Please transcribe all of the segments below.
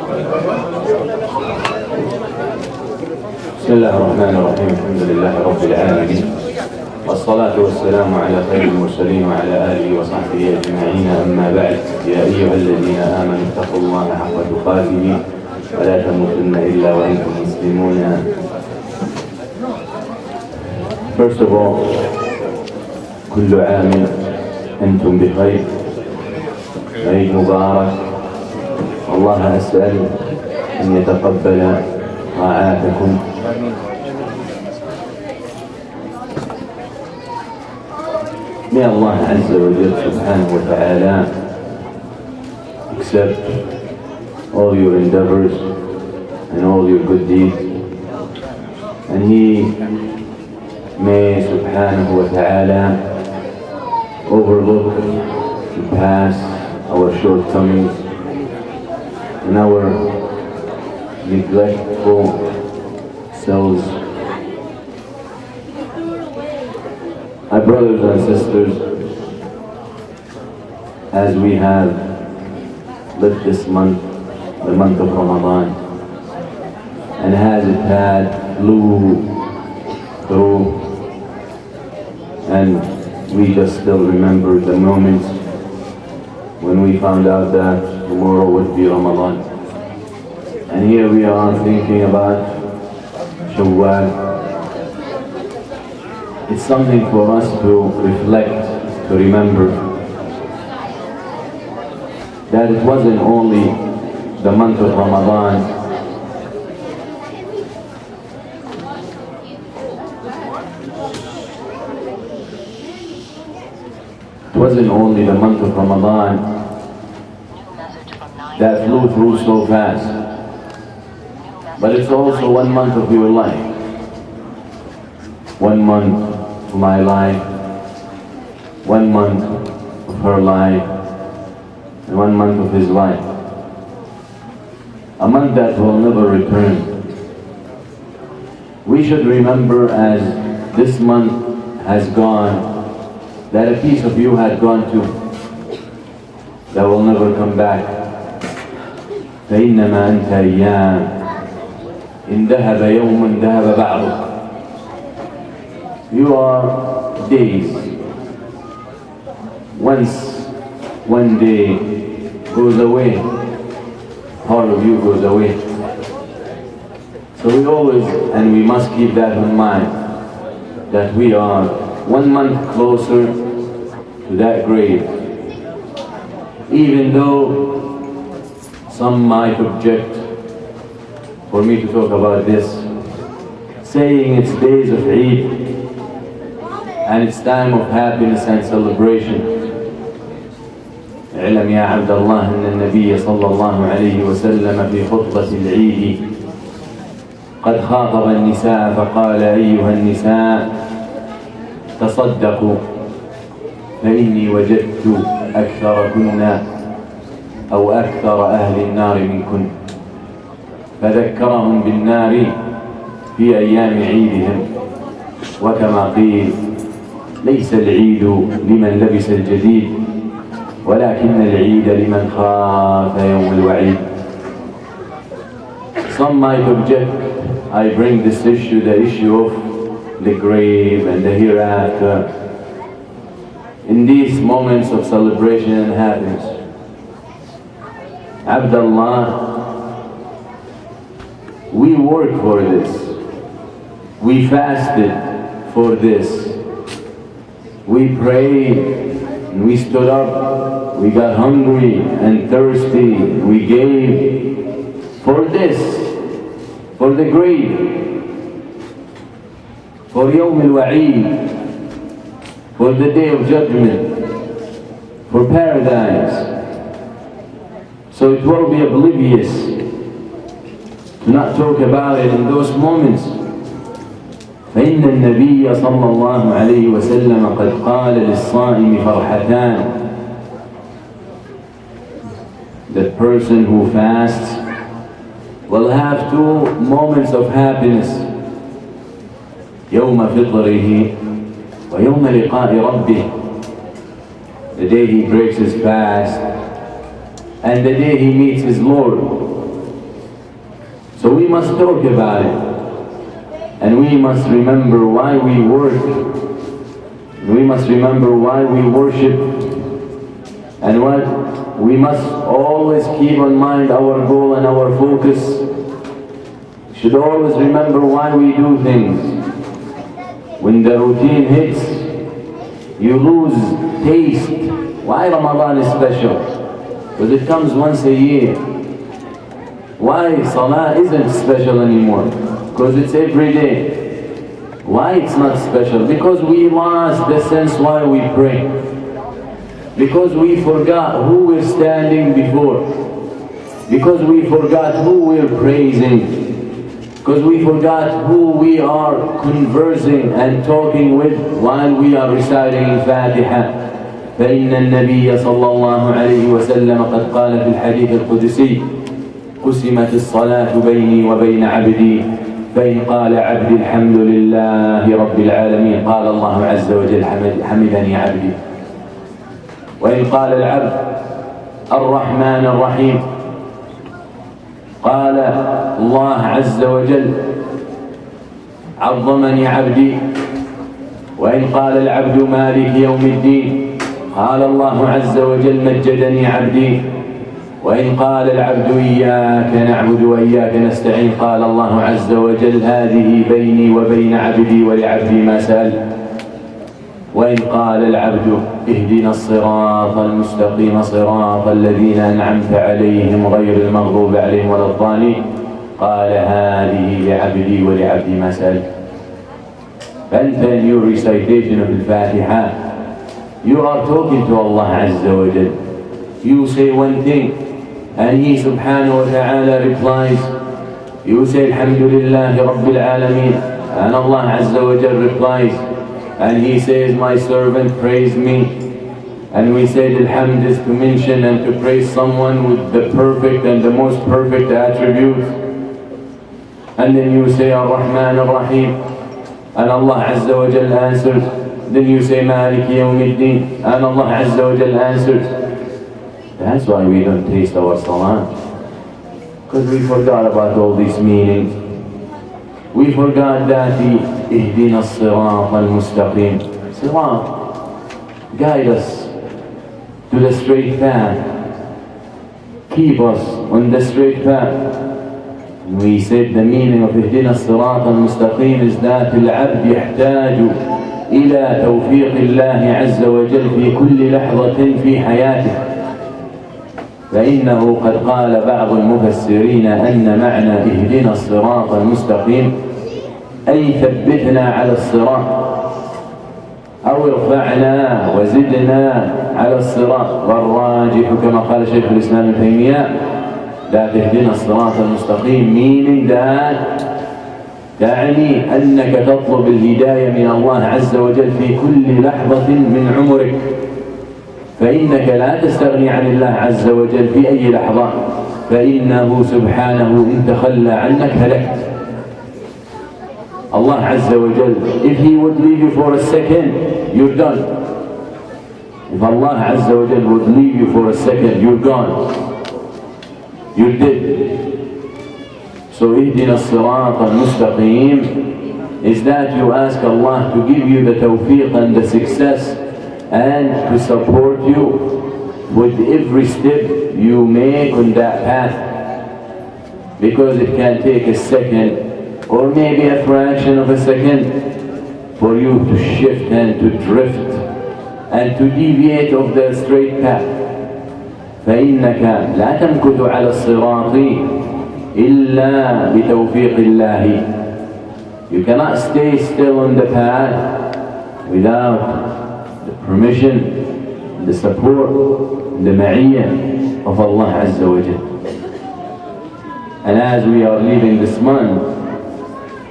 بسم الله الرحمن الرحيم. الحمد لله رب العالمين، والصلاة والسلام على خير المرسلين وعلى آله وصحبه أجمعين. أما بعد، يا أيها الذين آمنوا اتقوا الله حق تقاته ولا تموتن إلا وأنتم مسلمون. First of all, كل عام أنتم بخير، عيد مبارك. والله أسأل أن يتقبل طاعاتكم. May Allah Azza wa Jal subhanahu wa ta'ala accept all your endeavors and all your good deeds, and He may subhanahu wa ta'ala overlook the past, our shortcomings, and our neglectful selves. My brothers and sisters, as we have lived this month, the month of Ramadan, and as it had flew through, and we just still remember the moments when we found out that tomorrow would be Ramadan. And here we are thinking about Shawwal. It's something for us to reflect, to remember that it wasn't only the month of Ramadan that flew through so fast, but it's also 1 month of your life. 1 month of my life, 1 month of her life, and 1 month of his life. A month that will never return. We should remember, as this month has gone, that a piece of you had gone too, that will never come back. فإنما أنت أيام إن ذهب يوم ذهب بعضك. You are days. Once 1 day goes away, part of you goes away. So we always, and we must keep that in mind, that we are 1 month closer to that grave. Even though some might object for me to talk about this, saying it's days of Eid, and it's time of happiness and celebration. اعلم يا عبد الله أن النبي صلى الله عليه وسلم في خطبة العيد قد خاطب النساء فقال: أيها النساء تصدقوا فإني وجدت أكثركن أو أكثر أهل النار منكن. فذكرهم بالنار في أيام عيدهم. وكما قيل: ليس العيد لمن لبس الجديد ولكن العيد لمن خاف يوم الوعيد. Some might object I bring this issue, the issue of the grave and the hereafter, in these moments of celebration and happiness. Abdullah, we worked for this. We fasted for this. We prayed, and we stood up, we got hungry and thirsty, we gave for this, for the grave, for Yawm al-Wa'id, for the day of judgment, for paradise. So it will be oblivious to not talk about it in those moments. فإن النبي صلى الله عليه وسلم قد قال للصائم فرحتان. The person who fasts will have 2 moments of happiness: يوم فطره ويوم لقاء ربه. The day he breaks his fast and the day he meets his Lord. So we must talk about it. And we must remember why we work. We must remember why we worship. And what we must always keep in mind our goal and our focus. Should always remember why we do things. When the routine hits, you lose taste. Why Ramadan is special? Because it comes once a year. Why Salah isn't special anymore? Because it's every day. Why it's not special? Because we lost the sense why we pray. Because we forgot who we're standing before. Because we forgot who we're praising. Because we forgot who we are conversing and talking with while we are reciting Fatiha. فإن النبي صلى الله عليه وسلم قد قال في الحديث القدسي قسمت الصلاة بيني وبين عبدي فإن قال عبدي الحمد لله رب العالمين قال الله عز وجل حمدني عبدي وإن قال العبد الرحمن الرحيم قال الله عز وجل عظمني عبدي وإن قال العبد مالك يوم الدين قال الله عز وجل مجدني عبدي وإن قال العبد إياك نعبد وإياك نستعين قال الله عز وجل هذه بيني وبين عبدي ولعبدي ما سأل وإن قال العبد اهدنا الصراط المستقيم صراط الذين أنعمت عليهم غير المغضوب عليهم ولا الضالين قال هذه لعبدي ولعبدي ما سأل. فأنت in your recitation of Al-Fatiha, you are talking to Allah Azza wa Jal. You say one thing and He subhanahu wa ta'ala replies. You say Alhamdulillahi Rabbil Alameen and Allah Azza wa Jal replies. And He says, my servant praise me. And we said Alhamd is to mention and to praise someone with the perfect and the most perfect attributes. And then you say Ar-Rahman Ar-Rahim and Allah Azza wa Jal answers. Then you say Malik Yawmiddin and Allah Azza wa Jal answers. That's why we don't taste our salah. Because we forgot about all these meanings. We forgot that the Ihdina as-Sirat al-Mustaqim. Sirat, guide us to the straight path. Keep us on the straight path. We said the meaning of Ihdina as-Sirat al-Mustaqim is that العبد يحتاج إلى توفيق الله عز وجل في كل لحظة في حياته. فإنه قد قال بعض المفسرين أن معنى اهدنا الصراط المستقيم أي ثبتنا على الصراط أو ارفعنا وزدنا على الصراط. والراجح كما قال شيخ الإسلام ابن تيمية that اهدنا الصراط المستقيم meaning that تعني أنك تطلب الهداية من الله عز وجل في كل لحظة من عمرك. فإنك لا تستغني عن الله عز وجل في أي لحظة. فإنه سبحانه إن تخلى عنك هلكت. Allah Azza wa Jal, if He would leave you for a second, you're done. If Allah Azza wa Jal would leave you for a second, you're gone. You're dead. So Ihdina as-Sirat al-Mustaqim is that you ask Allah to give you the tawfiq and the success and to support you with every step you make on that path. Because it can take a second or maybe a fraction of a second for you to shift and to drift and to deviate of the straight path. فإنك لا تمكث على الصراط إلا بتوفيق الله. You cannot stay still on the path without the permission, the support, the ma'iyyah of Allah Azza wa Jal. And as we are leaving this month,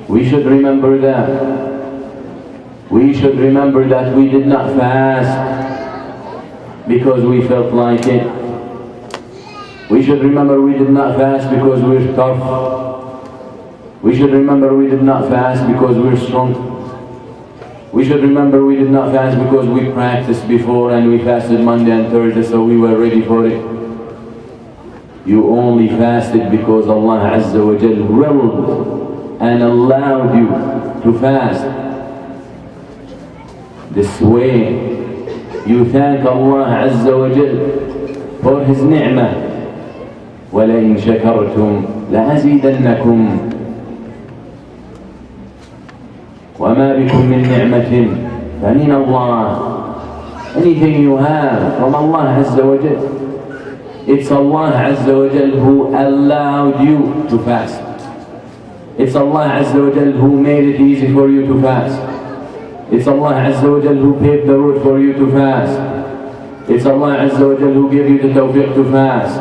we should remember that. We should remember that we did not fast because we felt like it. We should remember we did not fast because we're tough. We should remember we did not fast because we're strong. We should remember we did not fast because we practiced before and we fasted Monday and Thursday, so we were ready for it. You only fasted because Allah Azza wa Jal willed and allowed you to fast. This way you thank Allah Azza wa Jal for His ni'mah. وَلَئِن شَكَرْتُمْ لَأَزِيدَنَّكُمْ وَمَا بِكُم مِّن نِّعْمَةٍ فَمِنَ اللَّهِ. Anything you have from Allah Azza wa Jal, it's Allah Azza wa Jal who allowed you to fast. It's Allah Azza wa Jal who made it easy for you to fast. It's Allah Azza wa Jal who paved the road for you to fast. It's Allah Azza wa Jal who gave you the tawfiq to fast.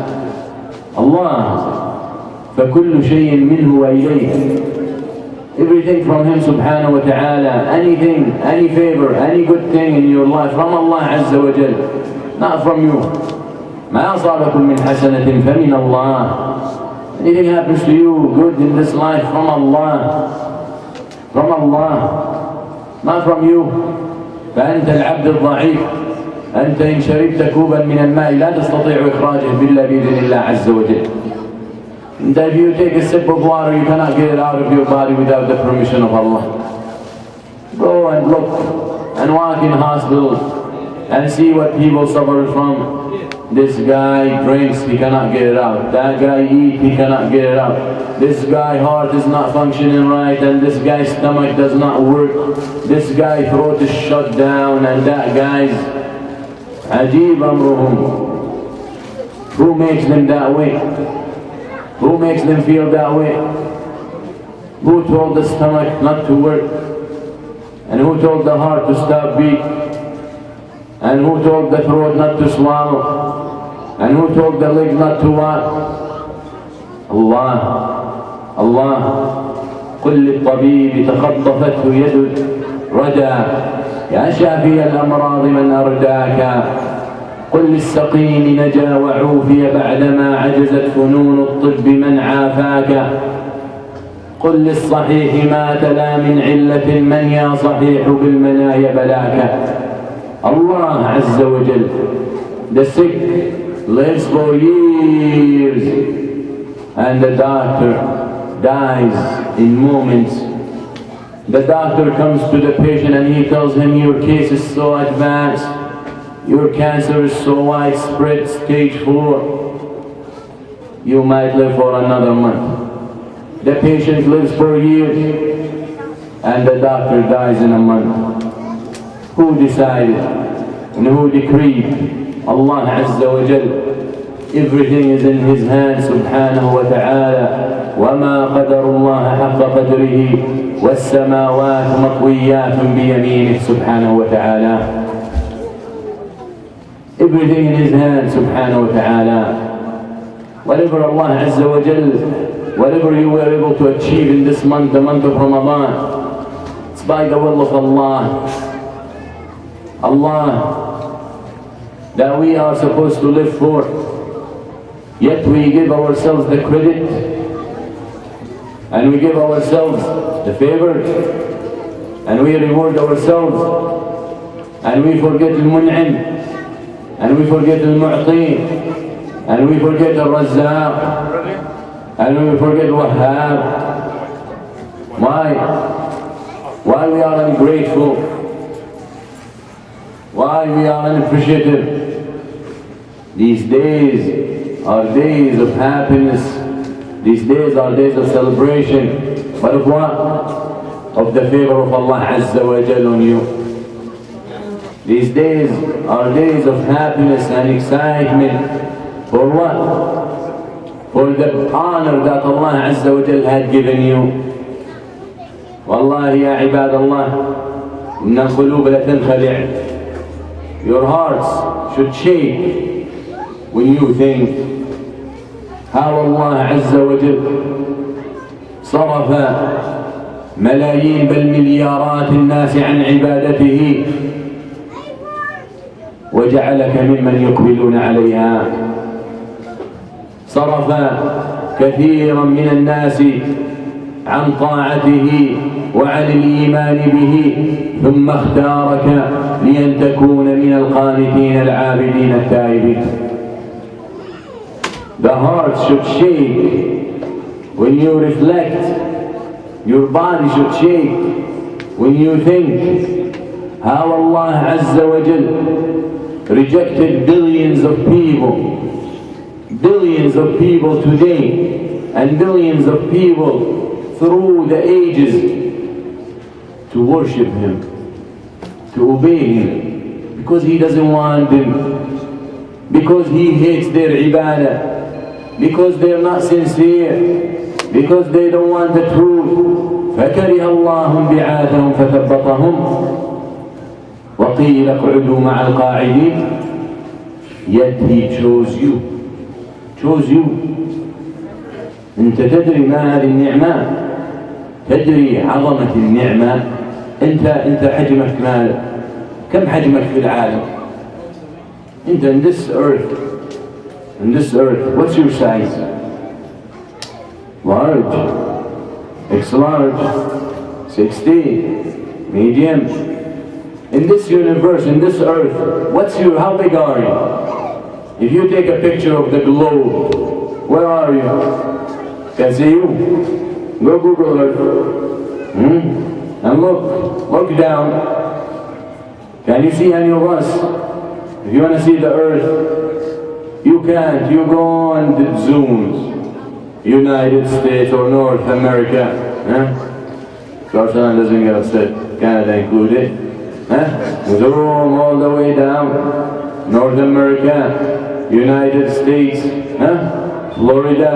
Allah, فَكُلُّ شَيْءٍ مِّنْهُ وَإِلَيْهِ. Everything from Him subhanahu wa ta'ala, anything, any favor, any good thing in your life from Allah Azza wa Jal, not from you. مَا أَصَابَكُم مِّنْ حَسَنَةٍ فَمِنَ اللَّهِ. Anything happens to you good in this life from Allah, from Allah, not from you. فأنت العبد الضعيف، أنت إن شربت كوبا من الماء لا تستطيع إخراجه إلا بإذن الله عز وجل. And if you take a sip of water, you cannot get it out of your body without the permission of Allah. Go and look and walk in hospitals and see what people suffer from. This guy drinks, he cannot get it out. That guy eats, he cannot get it out. This guy's heart is not functioning right, and this guy's stomach does not work. This guy's throat is shut down, and that guy's ajib amruhum. Who makes them that way? Who makes them feel that way? Who told the stomach not to work? And who told the heart to stop beat? And who told the throat not to swallow? And who told the leg not to walk? Allah. Allah. قل للطبيب تخطفته يد رجا يا شافي الأمراض من أرداك. قل للسقيم نجا وعوفي بعدما عجزت فنون الطب من عافاك. قل للصحيح مات لا من علة من يا صحيح بالمنايا بلاك. Allah Azza wa Jal, the sick lives for years and the doctor dies in moments. The doctor comes to the patient and he tells him, your case is so advanced, your cancer is so widespread, stage 4, you might live for another month. The patient lives for years and the doctor dies in a month. Who decided and who decreed? Allah Azza wa Jal. Everything is in His hands subhanahu wa ta'ala. وَمَا قَدَرُ اللَّهَ حَقَّ قَدْرِهِ وَالسَّمَاوَاتُ مَطْوِيَّاتٌ بِيَمِينِهِ subhanahu wa ta'ala. Everything in His hands subhanahu wa ta'ala. Whatever Allah Azza wa Jal, whatever you were able to achieve in this month, the month of Ramadan, it's by the will of Allah. Allah that we are supposed to live for, yet we give ourselves the credit and we give ourselves the favor and we reward ourselves and we forget al-Mun'im and we forget al-Mu'ti and we forget al-Razzaq and we forget al-Wahhab. Why? Why we are ungrateful? Why we are unappreciative? These days are days of happiness. These days are days of celebration. But of what? Of the favor of Allah Azza wa Jal on you. These days are days of happiness and excitement. For what? For the honor that Allah Azza wa Jal had given you. Wallahi ya ibadallah, inna al-qulub la tankhali'. Your hearts should shake when you think how Allah Azza wa Jal صرف ملايين بل مليارات الناس عن عبادته وجعلك ممن يقبلون عليها. صرف كثيرا من الناس عن طاعته وعن الإيمان به ثم اختارك لأن تكون من القانتين العابدين التائبين. The heart should shake when you reflect. Your body should shake when you think how Allah Azza wa Jal rejected billions of people today, and billions of people through the ages to worship Him, to obey Him, because He doesn't want them, because He hates their ibadah, because they're not sincere, because they don't want the truth. فَكَرِهَ اللَّهُ بِعَاثَهُمْ فَثَبَّطَهُمْ وَقِيلَ اقْعُدُوا مَعَ الْقَاعِدِينَ. Yet He chose you. أنت تدري ما هذه النعمة؟ تدري عظمة النعمة؟ أنت حجمك ماذا؟ كم حجمك في العالم؟ أنت in this earth, what's your size? Large, X large, 16, medium. In this universe, in this earth, how big are you? If you take a picture of the globe, where are you? Can see you? Go Google Earth. And look down. Can you see any of us? If you want to see the earth, you can't. You go on the zooms. United States or North America. George doesn't get upset. Canada included. Zoom all the way down. North America, United States, Florida,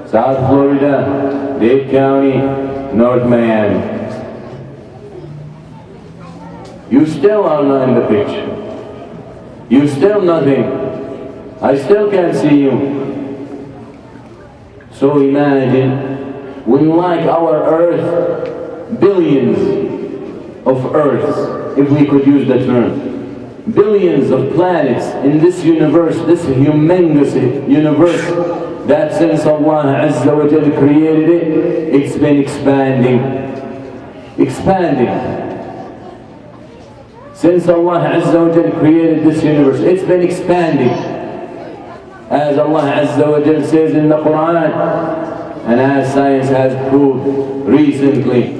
South Florida, Dade County, North Miami. You still are not in the picture. You still nothing. I still can't see you. So imagine, when like our earth, billions of earths, if we could use the term, billions of planets in this universe, this humongous universe, that since Allah Azza wa Jal created it, it's been expanding. Since Allah Azza wa Jal created this universe, it's been expanding. As Allah Azza wa Jal says in the Quran, and as science has proved recently.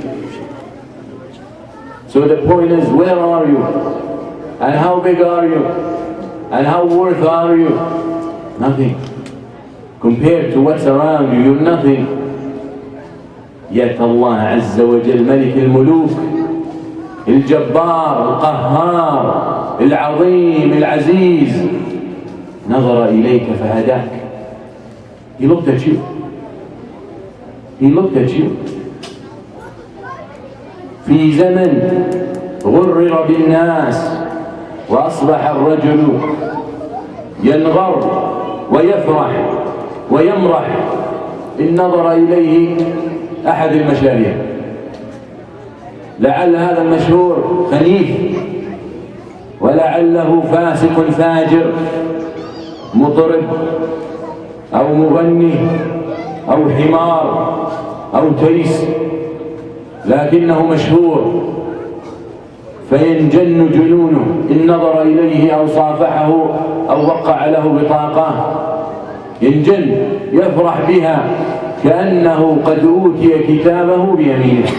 So the point is, where are you? And how big are you? And how worth are you? Nothing. Compared to what's around you, you're nothing. Yet Allah Azza wa Jal, Malik al-Muluk, الجبار القهار العظيم العزيز, نظر إليك فهداك. He looked at you. في زمن غرر بالناس وأصبح الرجل ينغر ويفرح ويمرح إن نظر إليه أحد المشايخ. لعل هذا المشهور خنيف، ولعله فاسق فاجر مطرب أو مغني أو حمار أو تيس، لكنه مشهور فينجن جنونه إن نظر إليه أو صافحه أو وقع له بطاقة، ينجن يفرح بها كأنه قد أوتي كتابه بيمينه.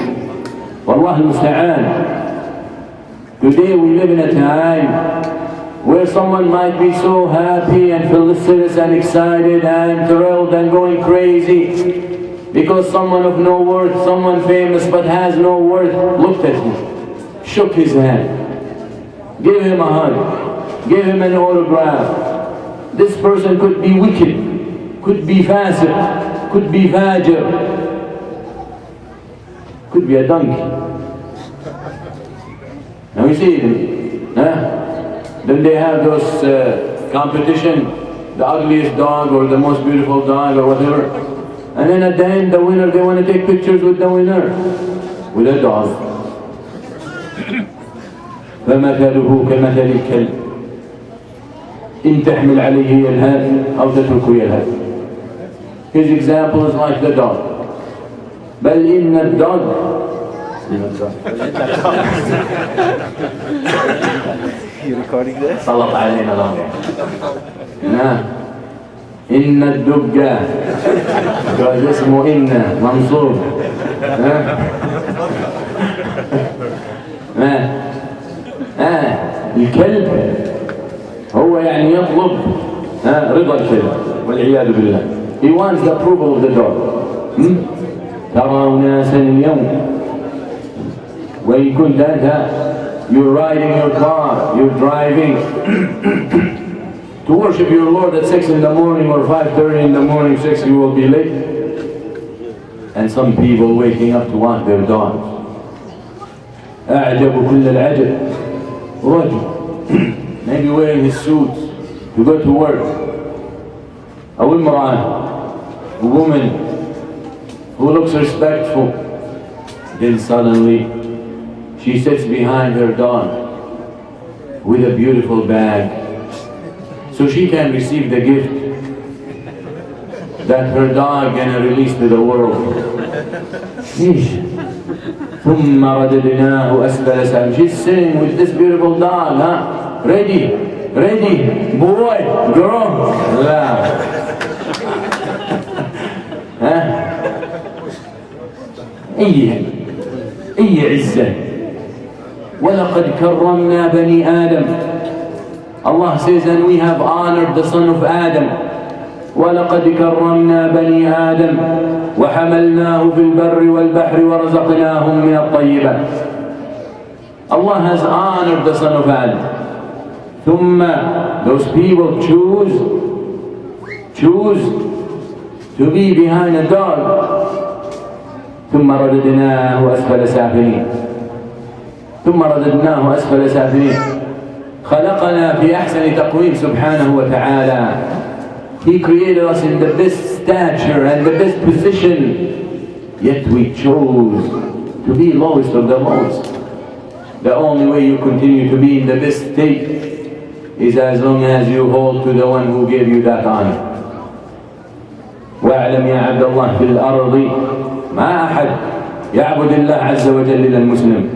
والله المستعان. Today we live in a time where someone might be so happy and felicitous and excited and thrilled and going crazy because someone of no worth, someone famous but has no worth, looked at him, shook his hand, gave him a hug, gave him an autograph. This person could be wicked, could be fasiq, could be fajr, could be a donkey. Now we see them, Then they have those competition, the ugliest dog or the most beautiful dog or whatever. And then at the end, the winner, they want to take pictures with the winner, with a dog. فمثله كمثل الكلب إن تحمل عليه يلهث أو تتركه يلهث. His example is like the dog. بل إن الدog. You recording this? صلت علينا الأمر. نعم. إن الدقة قال اسمه إن منصوب الكلب هو يعني يطلب رضا الكلب والعياذ بالله. He wants the approval of the dog. ترى أناسا اليوم وإن كنت أنت you're riding your car, you're driving to worship your Lord at 6 in the morning or 5:30 in the morning, 6 you will be late. And some people waking up to walk their dogs. أعجب كل العجب رجل maybe wearing his suit to go to work. أو امرأة, a woman who looks respectful. Then suddenly she sits behind her dog with a beautiful bag so she can receive the gift that her dog gonna release to the world. ثم رددناه أسفل سافلين. She's sitting with this beautiful dog, ready, boy, girl. لا. أي عزة. ولقد كرمنا بني آدم. Allah says, and we have honored the son of Adam. ولقد كرمنا بني آدم وحملناه في البر والبحر ورزقناهم من الطيبات. Allah has honored the son of Adam. ثم those people choose to be behind a dog. ثم رددناه أسفل سافلين. ثم رددناه أسفل سافلين. خلقنا في أحسن تقويم سبحانه وتعالى. He created us in the best stature and the best position, yet we chose to be lowest of the lowest. The only way you continue to be in the best state is as long as you hold to the one who gave you that honor. واعلم يا عبد الله في الأرض ما أحد يعبد الله عز وجل إلا المسلم.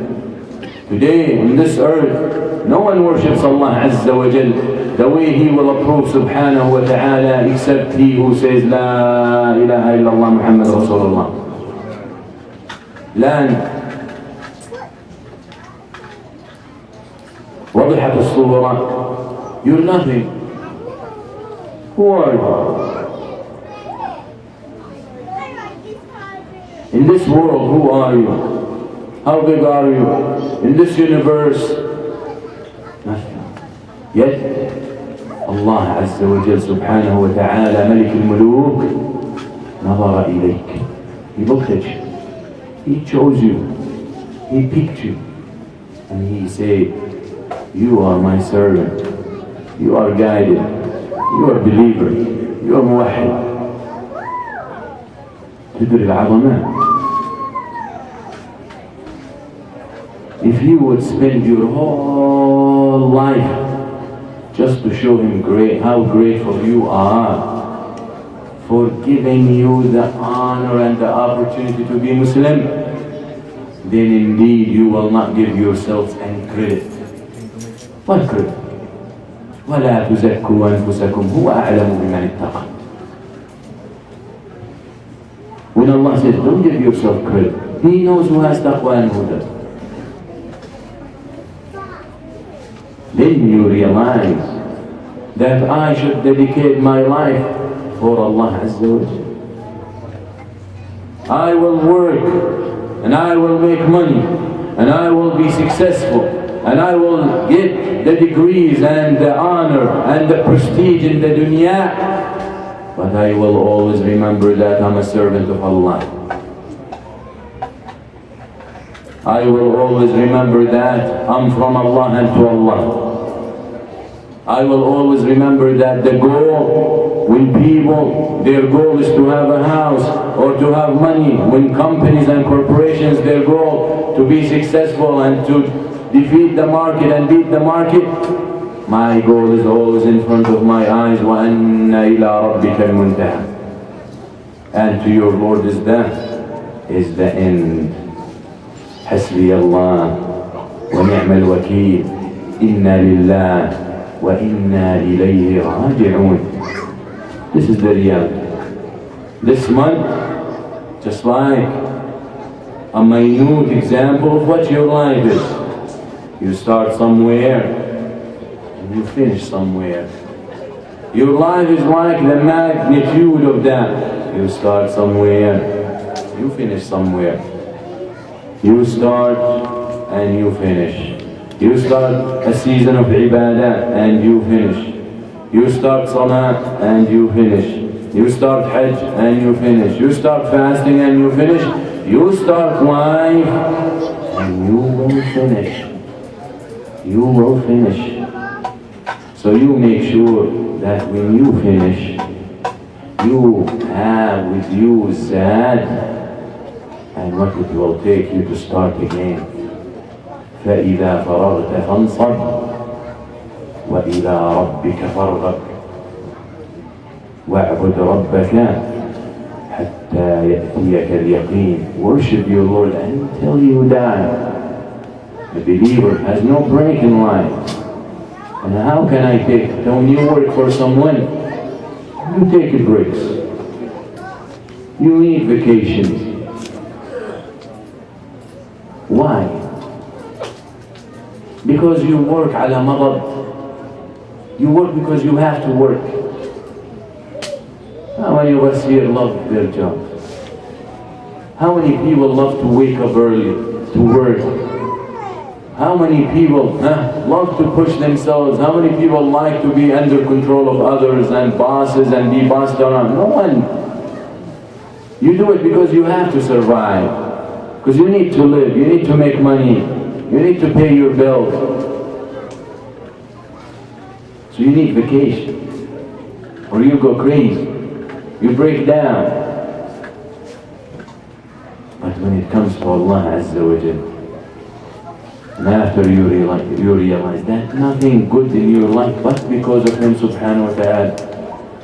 Today on this earth, no one worships Allah Azza wa Jal the way He will approve subhanahu wa ta'ala except he who says La ilaha illallah Muhammad Rasulullah. الآن وضحت الصورة. You're nothing. Who are you? In this world, who are you? How big are you? In this universe, nothing. Yet, Allah Azza wa Jal subhanahu wa ta'ala, Malik al-Muluk, نظر إليك. He looked at you. He chose you. He picked you. And He said, you are my servant. You are guided. You are believer. You are muwahid. تدري العظمة. If you would spend your whole life just to show Him how grateful you are for giving you the honor and the opportunity to be Muslim, then indeed you will not give yourselves any credit. What credit? وَلَا تُزَكُّوا أَنفُسَكُمْ هُوَ أَعْلَمُ بِمَنِ اتَّقَى. When Allah says, don't give yourself credit, He knows who has taqwa and who doesn't. Then you realize that I should dedicate my life for Allah Azza wa Jalla. I will work and I will make money and I will be successful and I will get the degrees and the honor and the prestige in the dunya, but I will always remember that I'm a servant of Allah. I will always remember that I'm from Allah and to Allah. I will always remember that the goal, when people, their goal is to have a house or to have money, when companies and corporations, their goal to be successful and to defeat the market and beat the market, my goal is always in front of my eyes. وَأَنَّ إِلَىٰ رَبِّكَ الْمُنْتَهَى. And to your Lord is the end. حسبي الله ونعم الوكيل إنا لله وإنا إليه راجعون. This is the reality. This month, just like a minute example of what your life is. You start somewhere and you finish somewhere. Your life is like the magnitude of that. You start somewhere, you finish somewhere. You start and you finish. You start a season of ibadah and you finish. You start salah and you finish. You start hajj and you finish. You start fasting and you finish. You start life and you will finish. You will finish. So you make sure that when you finish, you have with you Zad and what it will take you to start again. فإذا فرغت فانصب وإلى ربك فارغب واعبد ربك حتى يأتيك اليقين. Worship your Lord until you die. The believer has no break in life. And how can I take it? When you work for someone, you take breaks. You need vacations. Why? Because you work ala madad. You work because you have to work. How many of us here love their jobs? How many people love to wake up early to work? How many people love to push themselves? How many people like to be under control of others and bosses and be bossed around? No one. You do it because you have to survive. Because you need to live, you need to make money, you need to pay your bills. So you need vacation. Or you go crazy. You break down. But when it comes to Allah Azza wa Jal, and after you realize that nothing good in your life but because of Him Subhanahu wa Ta'ala,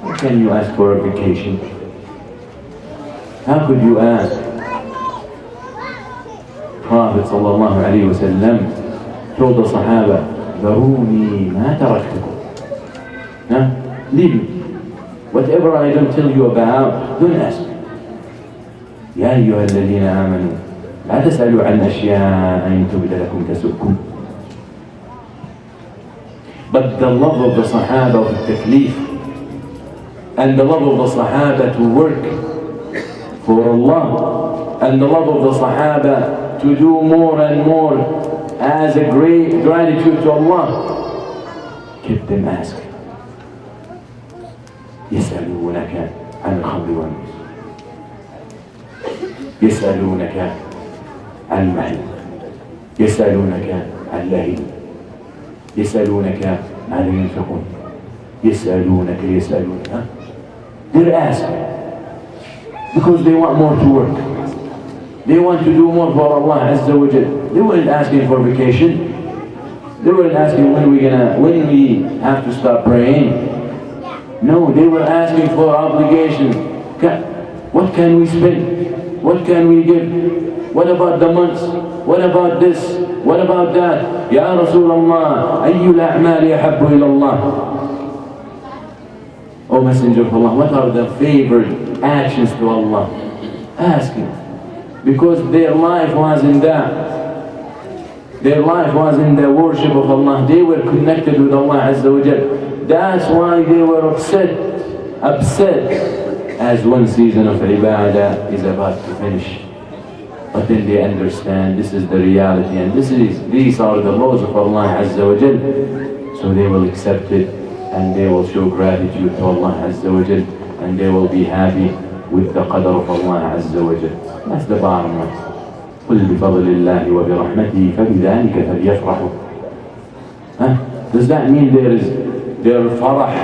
how can you ask for a vacation? How could you ask? Prophet sallallahu alayhi wa sallam told the Sahaba, ذَرُونِي مَا تَرَكْتُكُمْ. Leave me. Whatever I don't tell you about, don't ask me. يا أيها الذين آمنوا لا تسألوا عن أشياء إن تبد لكم تسؤكم. But the love of the Sahaba of taklif and the love of the Sahaba to work for Allah and the love of the Sahaba to do more and more as a great gratitude to Allah kept them asking. يسألونك عن الخمر والميسر يسألونك عن المحيط يسألونك عن اللهب يسألونك ماذا ينفقون يسألونك They're asking because they want more to work. They want to do more for Allah Azza wa Jal. They weren't asking for vacation. They weren't asking when we have to start praying. No, they were asking for obligations. What can we spend? What can we give? What about the months? What about this? What about that? Ya Rasulullah, ayyul a'mali ahabbu ila Allah. O Messenger of Allah, what are the favored actions to Allah? Asking. Because their life was in that. Their life was in the worship of Allah. They were connected with Allah Azza wa Jal. That's why they were upset as one season of ibadah is about to finish. But then they understand this is the reality and these are the laws of Allah Azza wa Jal. So they will accept it and they will show gratitude to Allah Azza wa Jal and they will be happy with the qadr of Allah Azza wa Jal. That's the bottom line. قُلْ بِفَضْلِ اللَّهِ وَبِرَحْمَتِهِ فَبِذَلِكَ فَلْيَفْرَحُوا. Does that mean their farah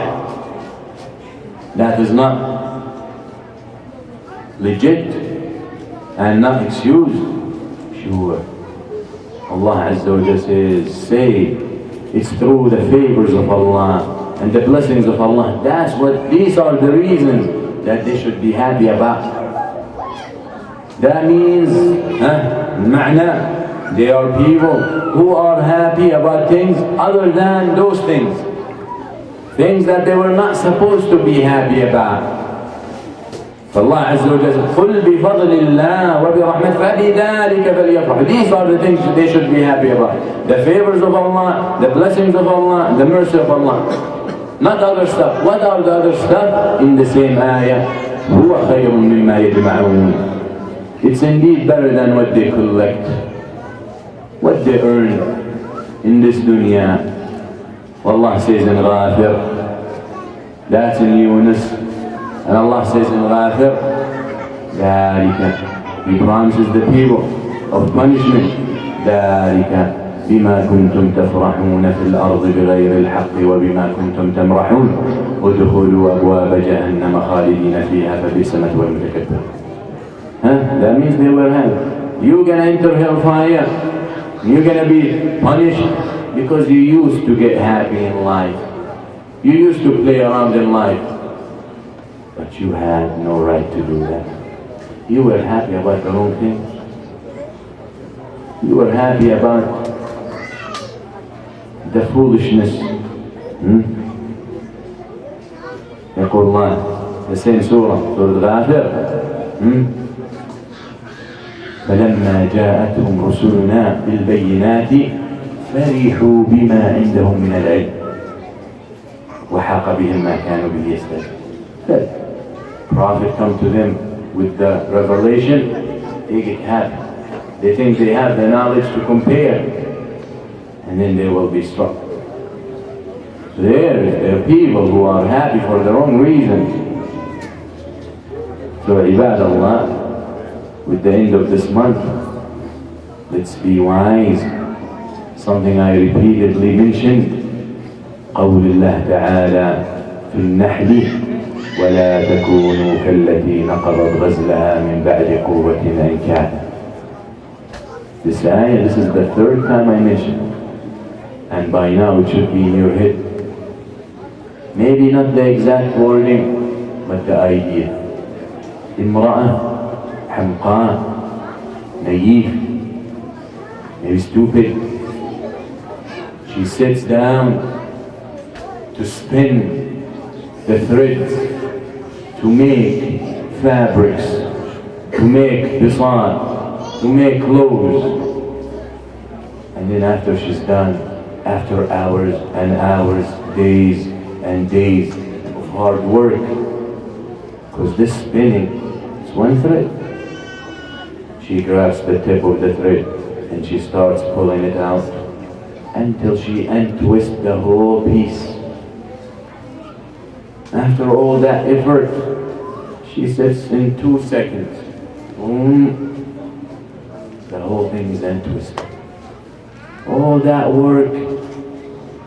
that is not legit and not excused? Sure. Allah Azza wa Jalla says, say it's through the favors of Allah and the blessings of Allah. These are the reasons that they should be happy about. That means, ma'na, they are people who are happy about things other than those things. things that they were not supposed to be happy about. Allah Azza wa Jalla says, قُلْ بِفَضْلِ اللَّهِ وَبِرَحْمَتِهِ فَبِذَلِكَ فَلْيَفْرَحُوا. These are the things that they should be happy about. The favors of Allah, the blessings of Allah, the mercy of Allah. Not other stuff. What are the other stuff? In the same ayah, هُوَ خَيْرٌ مِمَّا يَجْمَعُونَ. It's indeed better than what they collect, what they earn in this dunya. Allah says in Ghafir, that's in Yunus. And Allah says in Ghafir, ذَلِكَ, He promises the people of punishment, ذَلِكَ بِمَا كُنْتُمْ تَفْرَحُونَ فِي الْأَرْضِ بِغَيْرِ الْحَقِّ وَبِمَا كُنْتُمْ تَمْرَحُونَ وَادْخُلُوا أَبْوَابَ جَهَنَّمَ خَالِدِينَ فِيهَا فَبِئْسَ مَثْوَى الْمُتَكَبِّرِينَ. That means they were happy. You're gonna enter hellfire. You're gonna be punished because you used to get happy in life. You used to play around in life. But you had no right to do that. You were happy about the wrong things. You were happy about the foolishness. يقول الله, the same surah, Surah Ghafir. فلما جاءتهم رسلنا بالبينات فرحوا بما عندهم من العلم وحاق بهم ما كانوا به يستهزئون. Prophet come to them with the revelation, they get happy. They think they have the knowledge to compare, and then they will be struck. There are people who are happy for their own reasons. So Ibadallah, with the end of this month, let's be wise. Something I repeatedly mentioned, قول الله تعالى في النحل ولا تكونوا كالتي نقضت غزلها من بعد قوة أنكاثا. This ayah, this is the third time I mentioned, and by now it should be in your head. Maybe not the exact wording, but the idea. امرأة حمقاء, naive, maybe stupid. She sits down to spin the threads, to make fabrics, to make bisad, to make clothes. And then after she's done, after hours and hours, days and days of hard work, because this spinning is one thread, she grabs the tip of the thread and she starts pulling it out until she untwists the whole piece. After all that effort, she sits in 2 seconds. The whole thing is untwisted. All that work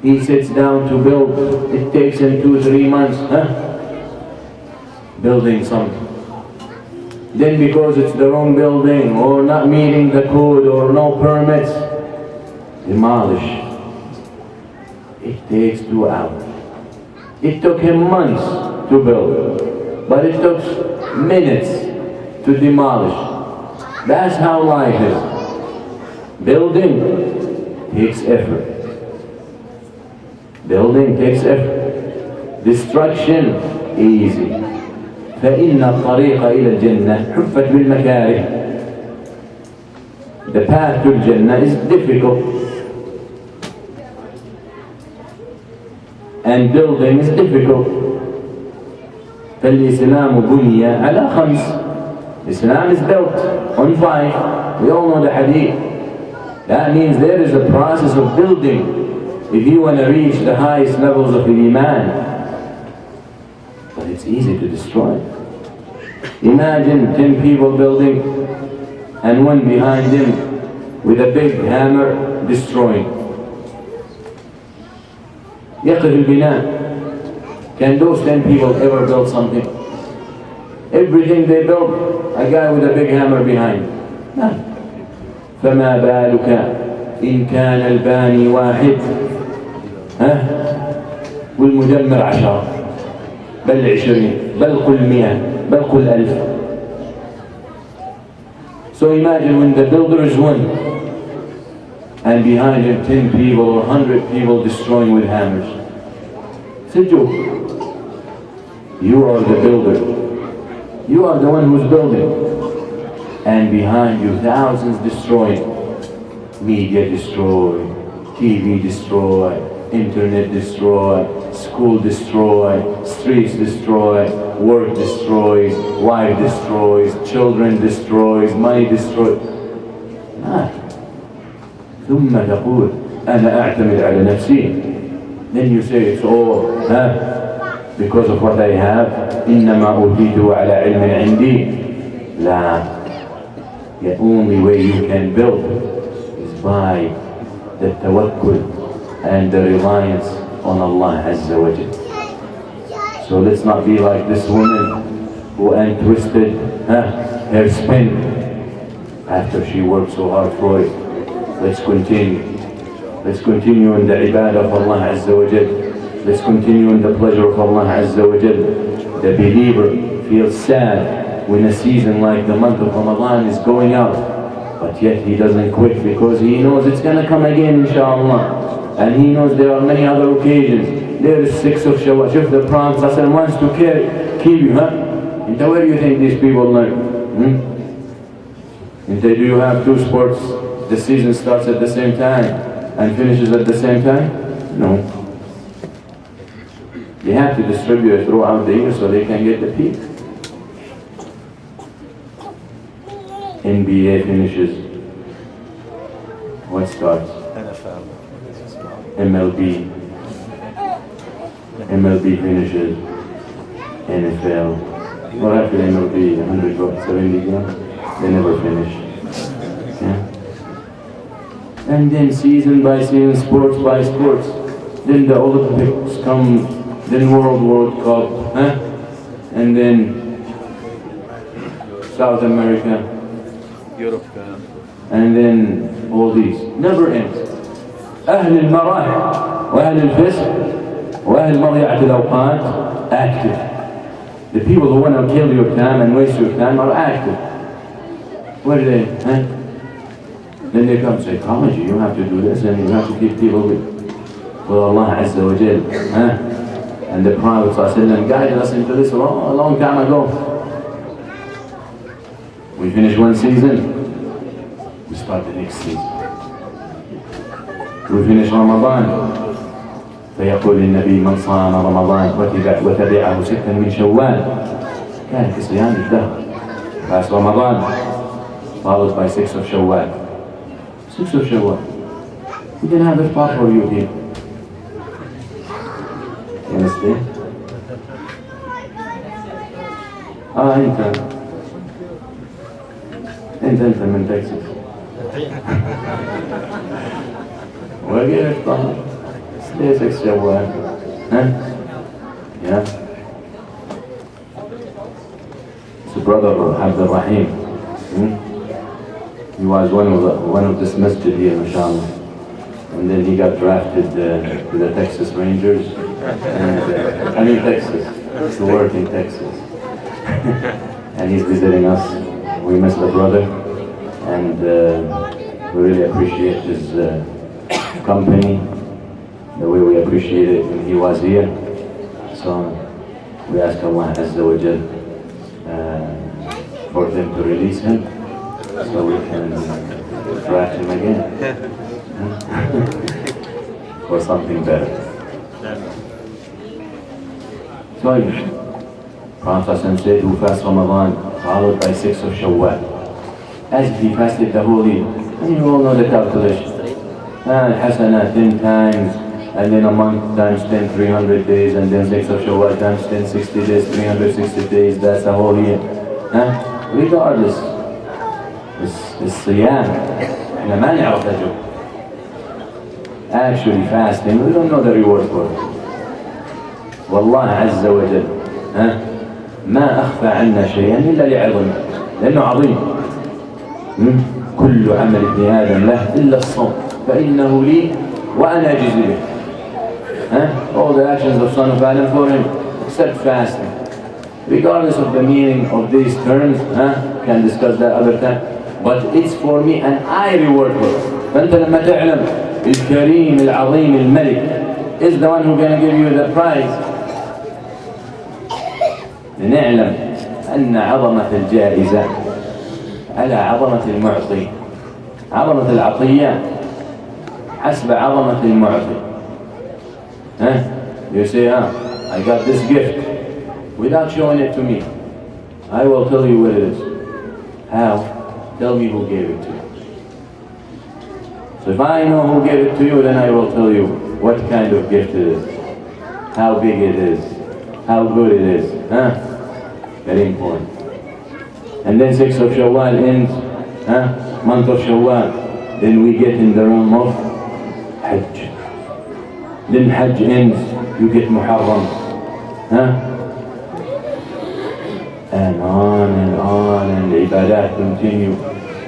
he sits down to build, it takes him 2-3 months, building something. Then because it's the wrong building, or not meeting the code, or no permits, demolish. It takes 2 hours. It took him months to build, but it took minutes to demolish. That's how life is. Building takes effort. Building takes effort. Destruction, easy. فإن الطريق إلى الجنة حفت بالمكاره. The path to Jannah is difficult. And building is difficult. فالإسلام بني على 5. Islam is built on 5. We all know the hadith. That means there is a process of building if you want to reach the highest levels of Iman. But it's easy to destroy. Imagine 10 people building and one behind them with a big hammer destroying. يقف البناء. Can those 10 people ever build something? Everything they build, a guy with a big hammer behind. No. فما بالك إن كان الباني واحد والمدمر 10 بل 20 بل قل 100 بل قل 1000. So imagine when the builder is one and behind him 10 people or 100 people destroying with hammers. It's a joke. You are the builder. You are the one who's building. And behind you, thousands destroyed. Media destroyed, TV destroyed, internet destroyed, school destroyed, streets destroyed, work destroys, wife destroys, children destroys, money destroyed. ثم تقول أنا أعتمد على نفسي. Then you say it's all because of what I have. إنما أوتيته على علم عندي. لا. The only way you can build is by the tawakkul and the reliance on Allah Azza wa Jal. So let's not be like this woman who untwisted her spin after she worked so hard for it. Let's continue. Let's continue in the ibadah of Allah Azza wa Jal. Let's continue in the pleasure of Allah Azza wa Jal. The believer feels sad when a season like the month of Ramadan is going out, but yet he doesn't quit because he knows it's going to come again, inshallah. And he knows there are many other occasions. There is 6th of Shawwal. If the Prophet ﷺ wants to kill you, and where do you think these people learn? And do you have two sports? The season starts at the same time and finishes at the same time? No. They have to distribute it throughout the year so they can get the peak. NBA finishes. What starts? NFL. MLB finishes. NFL. What after MLB? 170 games? They never finish. Yeah? And then season by season, sports by sports. Then the Olympics come, then World Cup, and then South America, Europe. and then all these. Never ends. أهل المراح وأهل الفسق وأهل مضيعة الأوقات active. The people who want to kill your time and waste your time are active. Where are they? Then they come psychology. You have to do this and you have to keep people with Allah Azza wa Jal. And the Prophet ﷺ guided us into this a long time ago. We finish one season, we start the next season. We finish Ramadan. فيقول النبي من صام رمضان وتبعه 6 من شوال كان كصيام الدهر. That's Ramadan, followed by 6 of Shawwal. 6 of Shawwal. We didn't have a spot for you here. You understand? انت من تكساس. وغيرك طبعا. ليه 6 شوال؟ Yeah. His brother Abdul Rahim. He was one of this masjid here, mashallah. And then he got drafted to the Texas Rangers. And Texas, to work in Texas. And he's visiting us. We miss the brother. And we really appreciate his company, the way we appreciate it when he was here. So we ask Allah Azza wa Jal for them to release him so we can draft him again for something better. So Prophet said who fast Ramadan followed by 6 of Shawwal. As if he fasted the whole year. And you all know the calculation. Hasana 10 times, and then a month times 10, 300 days, and then 6 of Shawwal times 10, 60 days, 360 days, that's a whole year. Regardless, الصيام احنا ما نعرف أجر. Actually fasting, we don't know the reward for it. والله عز وجل ما أخفى عنا شيئا إلا لعظمه، لأنه عظيم. كل عمل ابن آدم له إلا الصوم فإنه لي وأنا أجزي به. All the actions of Son of Adam for him, except fasting. Regardless of the meaning of these terms, can discuss that other time. But it's for me and I reward for it. فأنت لما تعلم الكريم العظيم الملك is the one who's going to give you the prize. لنعلم أن عظمة الجائزة على عظمة المعطي. عظمة العطية حسب عظمة المعطي. You say, I got this gift. Without showing it to me, I will tell you what it is. How? Tell me who gave it to you. So if I know who gave it to you, then I will tell you what kind of gift it is, how big it is, how good it is. Very important. And then 6th of Shawwal ends, month of Shawwal. Then we get in the realm of Hajj. Then Hajj ends, you get Muharram. And on, and the ibadat continue.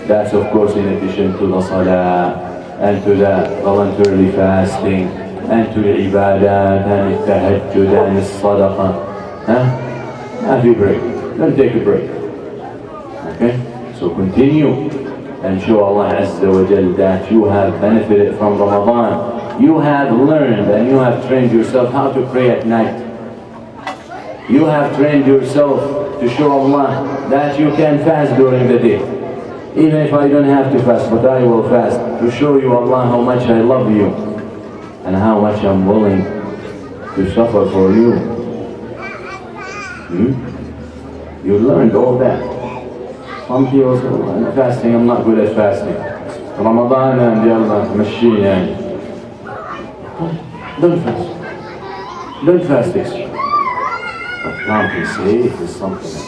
That's of course in addition to the salah, and to the voluntarily fasting, and to the ibadat, and the tahajjud, and the sadaqah. Have you break? Don't take a break. Okay? So continue and show Allah Azza wa Jal that you have benefited from Ramadan. You have learned and you have trained yourself how to pray at night. You have trained yourself to show Allah that you can fast during the day. Even if I don't have to fast, but I will fast to show you, Allah, how much I love you and how much I'm willing to suffer for you. You learned all that. Some people say, I'm fasting, I'm not good at fasting. Ramadan and Yallah, machine yani. Don't fast. Don't fast extra. But compensate with something else.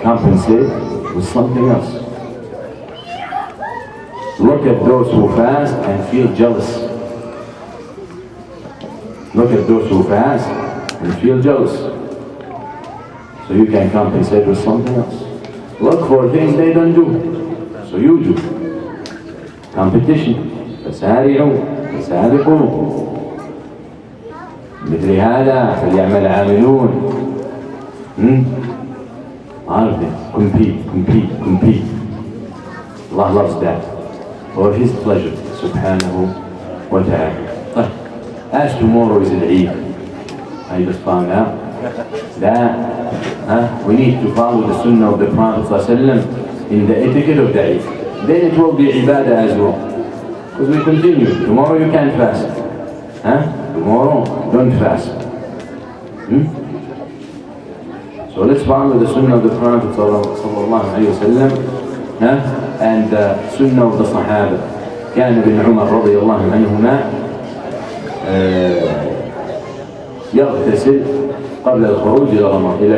Compensate with something else. Look at those who fast and feel jealous. Look at those who fast and feel jealous. So you can compensate with something else. Look for things they don't do, so you do. Competition. فسارعوا فسابقوا مثل هذا فليعمل عاملون. Compete. Allah loves that for His pleasure, subhanahu wa ta'ala. As tomorrow is Eid, I just found out that we need to follow the sunnah of the Prophet ﷺ in the etiquette of the Eid. Then it will be ibadah as well. Because we continue. Tomorrow you can't fast. Tomorrow don't fast. So let's follow the sunnah of the Prophet ﷺ and the sunnah of the Sahaba. كان ابن عمر رضي الله عنهما يغتسل قبل الخروج إلى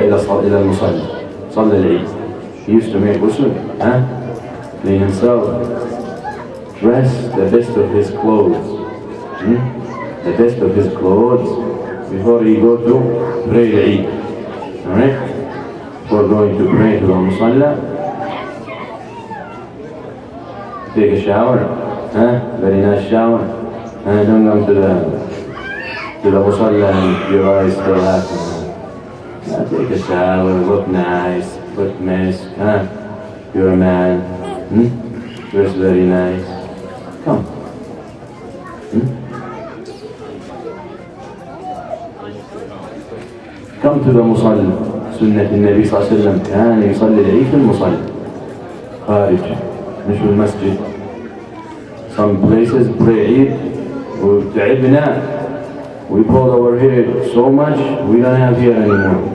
المصلى. صلى العيد. He used to make ghusl, clean himself, dress the best of his clothes, the best of his clothes before he go to pray the Eid. Alright? Before going to pray to the musalla, take a shower, very nice shower, don't come to the musalla and your eyes still happen. Take a shower, look nice, put mask, you're a man, dress very nice. Come. Come to the musalla. سنة النبي صلى الله عليه وسلم كان يصلي العيد في المصلى خارج مش في المسجد. Some places pray Eid وتعبنا. We pull our hair so much we don't have hair anymore.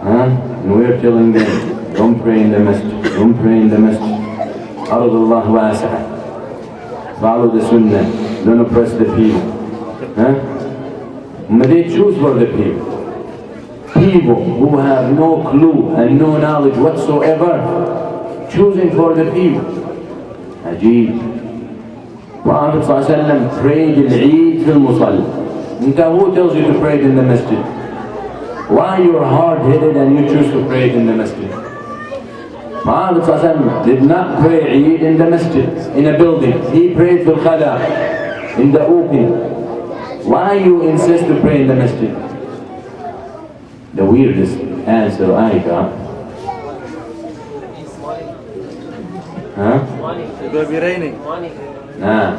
And we're telling them, don't pray in the masjid, don't pray in the masjid. أرض الله واسعة. Follow the sunnah, don't oppress the people. But they choose for the people. People who have no clue and no knowledge whatsoever, choosing for the people. Ajib. Prophet ﷺ prayed al-Eid fil musalla. Who tells you to pray it in the masjid? Why you're hard-headed and you choose to pray it in the masjid? Prophet ﷺ did not pray Eid in the masjid, in a building. He prayed fil khala, in the open. Why you insist to pray in the masjid? The weirdest answer I got. It will be raining. Nah.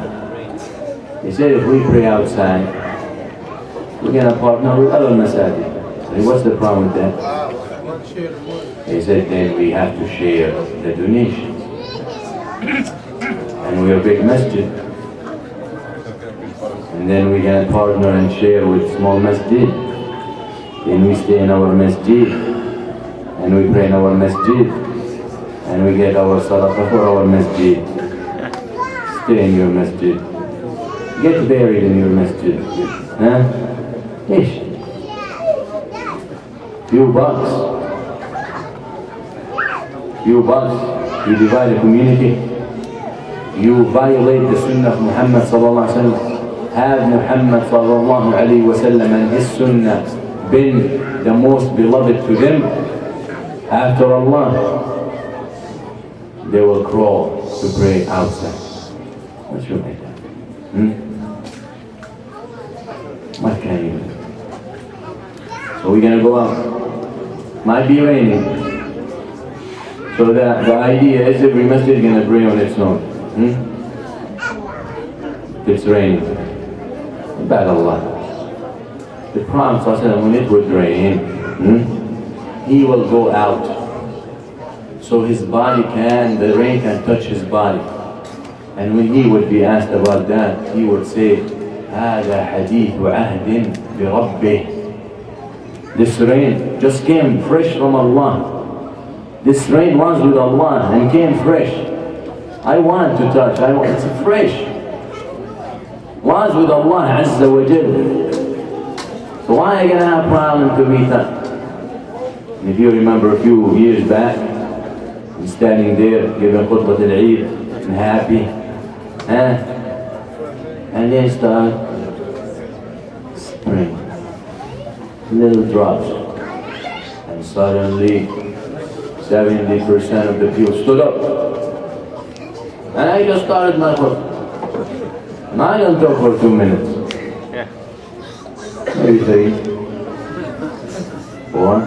He said if we pray outside, we're going to partner with other masajid. And what's the problem with that? He said, then we have to share the donations. And we're a big masjid. And then we can partner and share with small masjid. Then we stay in our masjid. And we pray in our masjid. And we get our sadaqah for our masjid. Stay in your masjid. Get buried in your masjid. Huh? Ish. Few bucks. Few bucks. You divide the community. You violate the sunnah of Muhammad sallallahu alaihi wasallam. Have Muhammad sallallahu alaihi wasallam and his sunnah been the most beloved to them? After Allah, they will crawl to pray outside. What's your idea? What can you do? So we're going to go out. Might be raining. So the idea is every masjid is going to pray on its own. It's raining. Bad Allah. The Prophet ﷺ, when it would rain, he will go out. So his body the rain can touch his body. And when he would be asked about that, he would say, هذا حديث عهد بربه. This rain just came fresh from Allah. This rain was with Allah and came fresh. I want to touch, it's fresh. Was with Allah Azza wa Jal. So why are you going to have a problem to meet that? And if you remember a few years back, I'm standing there giving khutbah al-Eid and happy. And then start spring. Little drops. And suddenly 70% of the people stood up. And I just started my khutbah. And I don't talk for 2 minutes. Maybe 3. 4.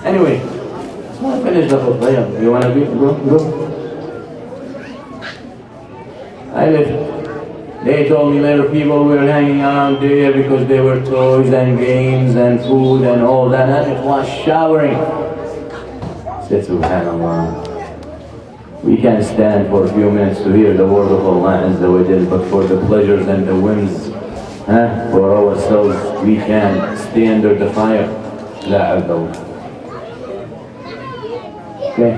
Anyway, so I finished the khutbah. You want to go? I left. They told me later people were hanging around there because there were toys and games and food and all that. And it was showering. I said, Subhanallah. We can stand for a few minutes to hear the word of Allah Azza wa Jal, but for the pleasures and the whims, for ourselves, we can stay under the fire. La abdullah. Okay?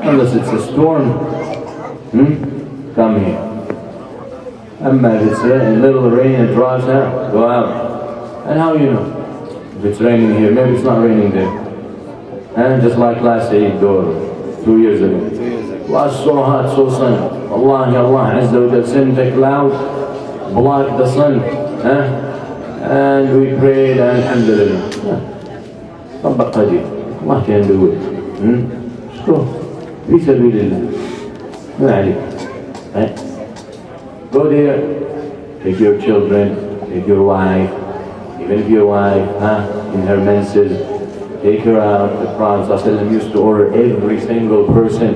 Unless it's a storm, come here. If it's a little rain and drops out, go out. And how you know? If it's raining here, maybe it's not raining there. And just like last Eid door, 2 years ago. It was so hot, so sunny. Allah Azza wa Jal sent a cloud, blocked the sun. And we prayed, and alhamdulillah. Rabba Qadir. Allah can do it. So, fi sabilillah. Go there, take your children, take your wife, even if your wife, in her menses, take her out. The Prophet ﷺ used to order every single person,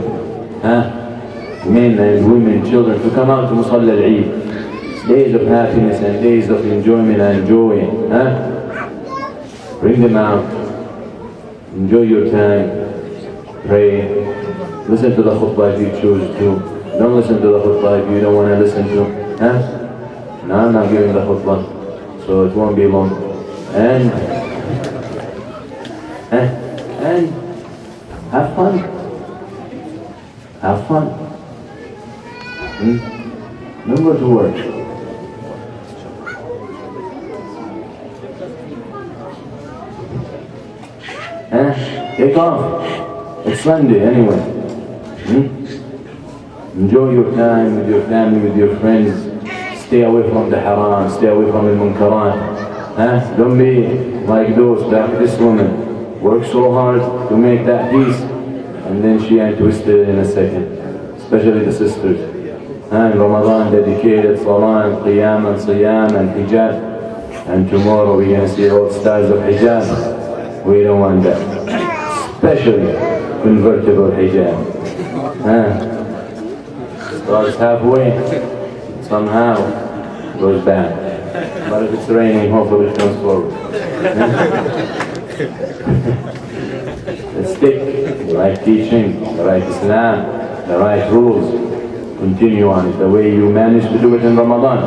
men and women, children, to come out to Musalla al-Eid. Days of happiness and days of enjoyment and joy. Bring them out, enjoy your time, pray, listen to the khutbah if you choose to. Don't listen to the khutbah if you don't want to listen to. No, I'm not giving the khutbah, so it won't be long. And have fun. Have fun. Don't go to work. Take off. It's Sunday anyway. Enjoy your time with your family, with your friends. Stay away from the haram, stay away from the munkarat. Don't be like those, like this woman. Work so hard to make that piece, and then she ain't twisted in a second. Especially the sisters. Ramadan dedicated salah and qiyam and siyam and hijab. And tomorrow we're going to see all styles of hijab. We don't want that. Especially convertible hijab. Starts halfway, somehow goes back. But if it's raining, hopefully it comes forward. Stick, the right teaching, the right Islam, the right rules. Continue on it. The way you managed to do it in Ramadan,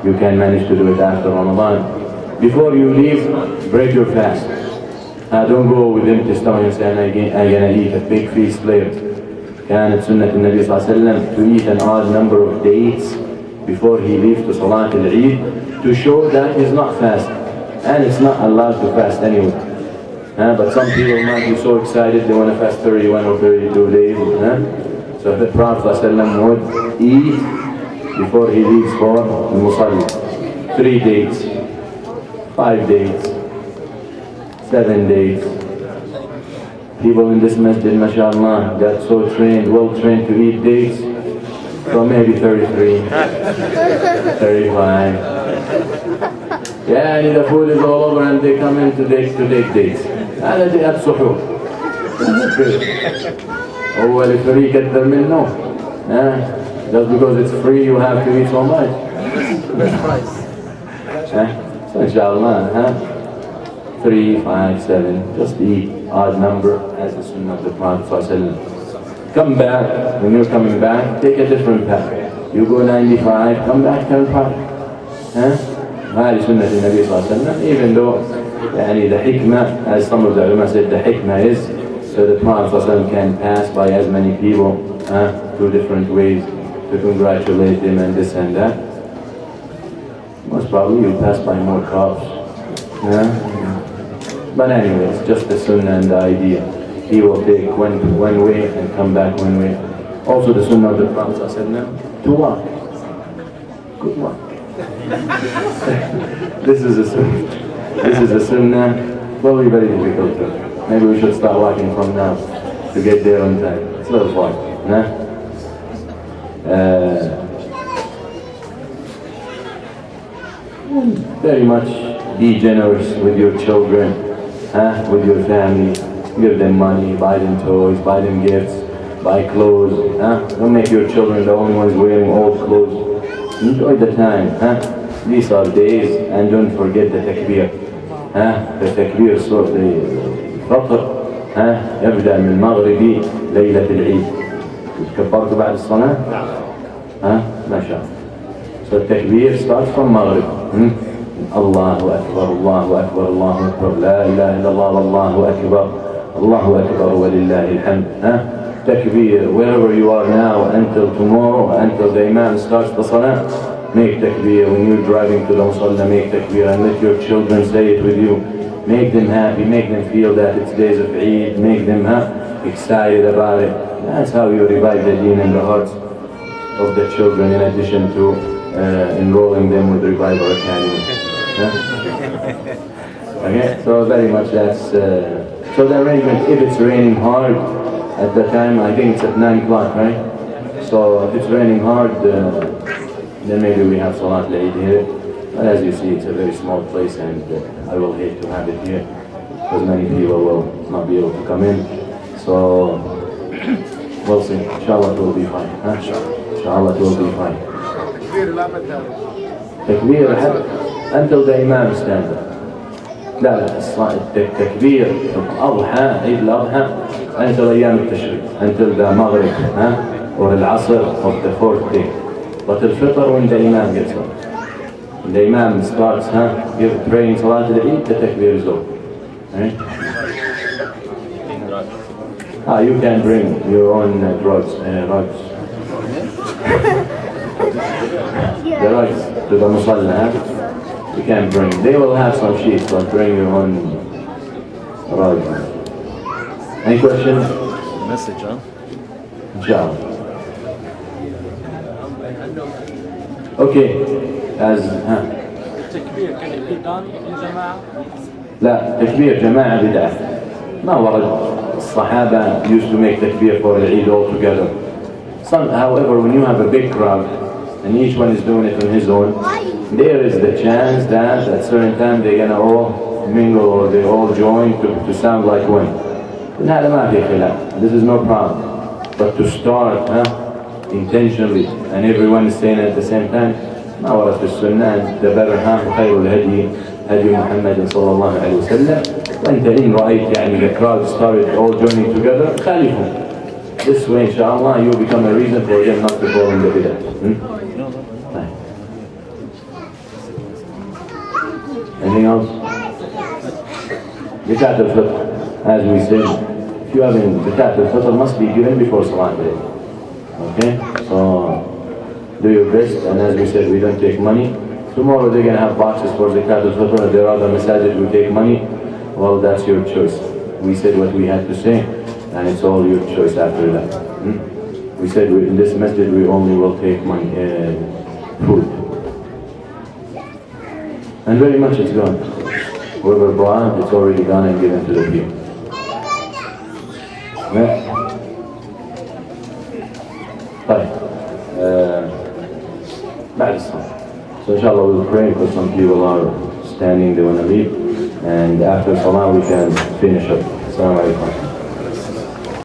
you can manage to do it after Ramadan. Before you leave, break your fast. Don't go with empty stomach and say, I'm gonna eat a big feast later. كانت سنة النبي صلى الله عليه وسلم to eat an odd number of dates before he leaves to Salat al-Eid to show that he's not fasting. And it's not allowed to fast anyway. But some people might be so excited they want to fast 31 or 32 days. So the Prophet ﷺ would eat before he leaves for al-Musalli. 3 days, 5 days, 7 days. People in this masjid, mashallah, got so trained, well trained to eat dates. So maybe 33, 35. Yeah, and the food is all over and they come in to take dates. هذا جهة سحور. هو الفري كتر منه. Just because it's free you have to eat so much. So inshallah, 3, 5, 7, just eat odd number as the sunnah of the Prophet ﷺ. Come back, when you're coming back, take a different path. You go 95, come back 10 path. هذه سنة النبي صلى الله عليه وسلم. Even though the hikmah, as some of the ulama said, the hikmah is so the Prophet ﷺ can pass by as many people through different ways to congratulate them and this and that. Most probably you'll pass by more crops. But anyway, it's just the sunnah and the idea. He will take one way and come back one way. Also the sunnah of the Prophet ﷺ to walk. Good walk. This is a sunnah. Probably very difficult. Maybe we should start walking from now to get there on time. It's a little far. Very much be generous with your children, with your family. Give them money, buy them toys, buy them gifts, buy clothes. Don't make your children the only ones wearing old clothes. Enjoy the time. These are days, and don't forget the takbir. The takbir صوت الفطر يبدأ من مغربي ليلة العيد. كبرت بعد الصلاة؟ ما شاء الله. So التكبير starts from Maghrib. الله أكبر الله أكبر الله أكبر لا إله إلا الله والله أكبر الله أكبر ولله الحمد. Takbir wherever you are now until tomorrow, until the Imam starts the Salah. Make takbir. When you're driving to the Musalla, make takbir and let your children say it with you. Make them happy, make them feel that it's days of Eid, make them excited about it. That's how you revive the deen in the hearts of the children, in addition to enrolling them with Revival Academy. Okay, so very much that's, so the arrangement, if it's raining hard at the time, I think it's at 9 o'clock, right? So if it's raining hard, then maybe we have Salat al-Eid here. But as you see, it's a very small place and I will hate to have it here because many people will not be able to come in. So we'll see. Inshallah it will be fine. Inshallah it will be fine. Takbir until the Imam stands up. لا التكبير الأضحى عيد الأضحى until أيام التشريق until the Maghrib or العصر of the 4th day. But al-Fitr when the Imam gets up. When the Imam starts praying Salat al-Eid, the takbir is over. Right? You can bring your own rugs. The rugs to the Musalla. You can bring. They will have some sheets, but bring your own rugs. Any questions? Message, huh? Inshallah. Okay, as التكبير can it be done in جماعة؟ لا تكبير جماعة بدعة ما ورد. الصحابة used to make takbir for the Eid all together. However, when you have a big crowd and each one is doing it on his own, there is the chance that at certain time they're gonna all mingle or they all join to sound like one. هذا ما في خلاف. This is no problem. But to start intentionally and everyone is saying at the same time ما ورد في السنة. The better خير الهدي هدي محمد صلى الله عليه وسلم. وأنت إن رأيت يعني the crowd started all joining together, خالفهم. This way, inshallah, you become a reason for them not to fall in the bidah. Anything else? Zakat al-Fitr, as we said, if you have Zakat al-Fitr must be given before Salat today. Okay? So, do your best, and as we said, we don't take money. Tomorrow they're going to have boxes for Zakat al-Fitr. If there are other masajid who take money, well, that's your choice. We said what we had to say, and it's all your choice after that. We said in this masjid we only will take money, food. And very much it's gone. Whoever brought it's already gone and given to the people. طيب. بعد الصلاة. So inshallah we'll pray because some people are standing, they want to leave. And after Salah we can finish up. Assalamu alaikum.